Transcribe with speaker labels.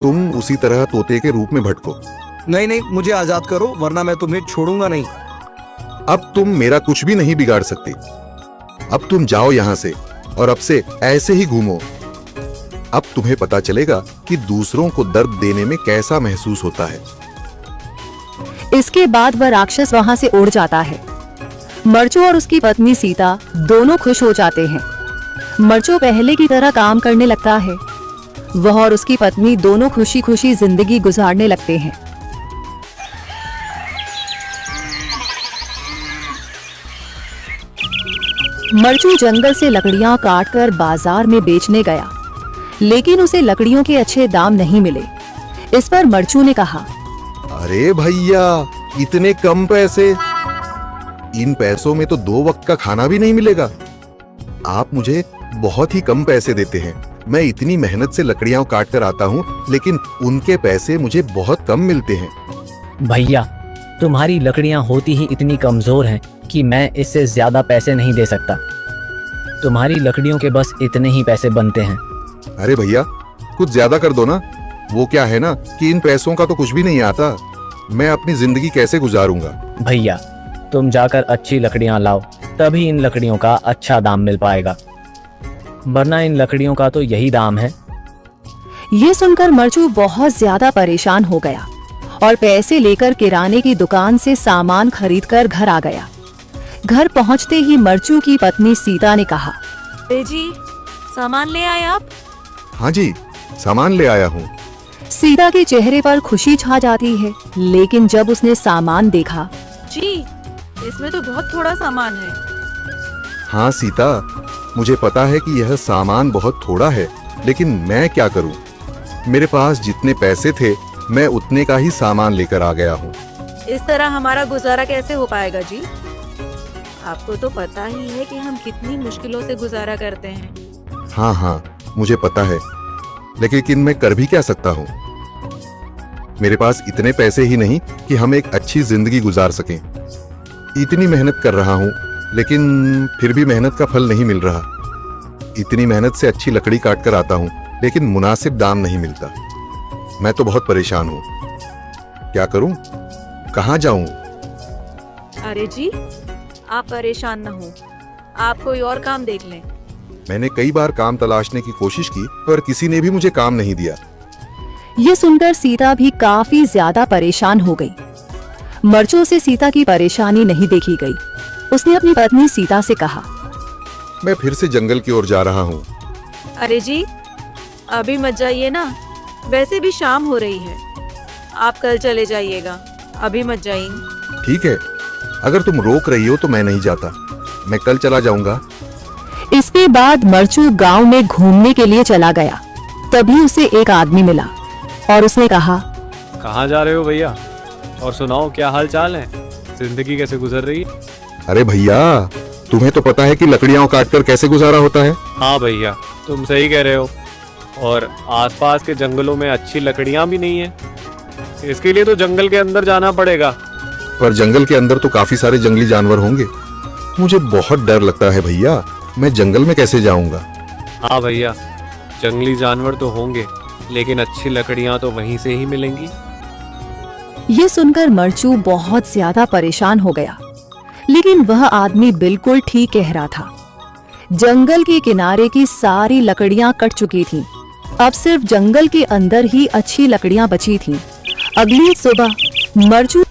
Speaker 1: तुम उसी तरह तोते के रूप में भटको।
Speaker 2: नहीं नहीं, मुझे आजाद करो वरना मैं तुम्हें छोड़ूंगा नहीं।
Speaker 1: अब तुम मेरा कुछ भी नहीं बिगाड़ सकते। अब तुम जाओ यहाँ से और अब से ऐसे ही घूमो। अब तुम्हें पता चलेगा कि दूसरों को दर्द देने में कैसा महसूस होता है।
Speaker 3: इसके बाद वह राक्षस वहां से उड़ जाता है। मरचू और उसकी पत्नी सीता दोनों खुश हो जाते हैं। मरचू पहले की तरह काम करने लगता है। वह और उसकी पत्नी दोनों खुशी खुशी जिंदगी गुजारने लगते हैं। मरचू जंगल से लकड़ियां काटकर बाजार में बेचने गया, लेकिन उसे लकड़ियों के अच्छे दाम नहीं मिले। इस पर मरचू ने कहा,
Speaker 1: अरे भैया, इतने कम पैसे? इन पैसों में तो 2 वक्त का खाना भी नहीं मिलेगा। आप मुझे बहुत ही कम पैसे देते हैं। मैं इतनी मेहनत से लकड़ियां काट कर आता हूँ, लेकिन उनके पैसे मुझे बहुत कम मिलते हैं।
Speaker 4: भैया, तुम्हारी लकड़ियां होती ही इतनी कमजोर हैं कि मैं इससे ज्यादा पैसे नहीं दे सकता। तुम्हारी लकड़ियों के बस इतने ही पैसे बनते हैं।
Speaker 1: अरे भैया, कुछ ज्यादा कर दो ना। वो क्या है ना कि इन पैसों का तो कुछ भी नहीं आता। मैं अपनी जिंदगी कैसे गुजारूंगा?
Speaker 4: भैया, तुम जाकर अच्छी लकड़ियां लाओ, तभी इन लकड़ियों का अच्छा दाम मिल पाएगा, वरना इन लकड़ियों का तो यही दाम है।
Speaker 3: ये सुनकर मरचू बहुत ज्यादा परेशान हो गया और पैसे लेकर किराने की दुकान से सामान खरीदकर घर आ गया। घर पहुंचते ही मरचू की पत्नी सीता ने कहा,
Speaker 5: जी, सामान ले आए आप?
Speaker 1: हाँ जी, सामान ले आया हूँ।
Speaker 3: सीता के चेहरे पर खुशी छा जाती है, लेकिन जब उसने सामान देखा,
Speaker 5: जी, इसमें तो बहुत थोड़ा सामान है।
Speaker 1: हाँ सीता, मुझे पता है कि यह सामान बहुत थोड़ा है, लेकिन मैं क्या करूँ? मेरे पास जितने पैसे थे मैं उतने का ही सामान लेकर आ गया हूँ।
Speaker 5: इस तरह हमारा गुजारा कैसे हो पाएगा जी? आपको तो पता ही है कि हम कितनी मुश्किलों से गुजारा करते हैं।
Speaker 1: हाँ हाँ, मुझे पता है, लेकिन मैं कर भी क्या सकता हूँ? मेरे पास इतने पैसे ही नहीं कि हम एक अच्छी जिंदगी गुजार सकें। इतनी मेहनत कर रहा हूँ, लेकिन फिर भी मेहनत का फल नहीं मिल रहा। इतनी मेहनत से अच्छी लकड़ी काट कर आता हूँ, लेकिन मुनासिब दाम नहीं मिलता। मैं तो बहुत परेशान हूँ। क्या करूँ? कहाँ जाऊँ?
Speaker 5: अरे जी, आप परेशान न हो, आप कोई और काम देख लें।
Speaker 1: मैंने कई बार काम तलाशने की कोशिश की, पर किसी ने भी मुझे काम नहीं दिया।
Speaker 3: ये सुनकर सीता भी काफी ज्यादा परेशान हो गई। मरचू से सीता की परेशानी नहीं देखी गई। उसने अपनी पत्नी सीता से कहा,
Speaker 1: मैं फिर से जंगल की ओर जा रहा हूँ।
Speaker 5: अरे जी, अभी मत जाइए ना, वैसे भी शाम हो रही है। आप कल चले जाइएगा, अभी मत जाइए।
Speaker 1: ठीक है, अगर तुम रोक रही हो तो मैं नहीं जाता। मैं कल चला जाऊंगा।
Speaker 3: इसके बाद मरचू गांव में घूमने के लिए चला गया। तभी उसे एक आदमी मिला और उसने कहा,
Speaker 6: कहाँ जा रहे हो भैया? और सुनाओ, क्या हाल चाल है? जिंदगी कैसे गुजर रही है?
Speaker 1: अरे भैया, तुम्हें तो पता है कि लकड़ियां काटकर कैसे गुजारा होता है।
Speaker 6: हाँ भैया, तुम सही कह रहे हो। और आसपास के जंगलों में अच्छी लकड़ियां भी नहीं है। इसके लिए तो जंगल के अंदर जाना पड़ेगा।
Speaker 1: पर जंगल के अंदर तो काफी सारे जंगली जानवर होंगे। मुझे बहुत डर लगता है भैया, मैं जंगल में कैसे जाऊंगा?
Speaker 6: हाँ भैया, जंगली जानवर तो होंगे, लेकिन अच्छी लकड़ियां तो वहीं से ही मिलेंगी।
Speaker 3: ये सुनकर मरचू बहुत ज्यादा परेशान हो गया, लेकिन वह आदमी बिल्कुल ठीक कह रहा था। जंगल के किनारे की सारी लकड़ियां कट चुकी थीं। अब सिर्फ जंगल के अंदर ही अच्छी लकड़ियां बची थीं। अगली सुबह मरचू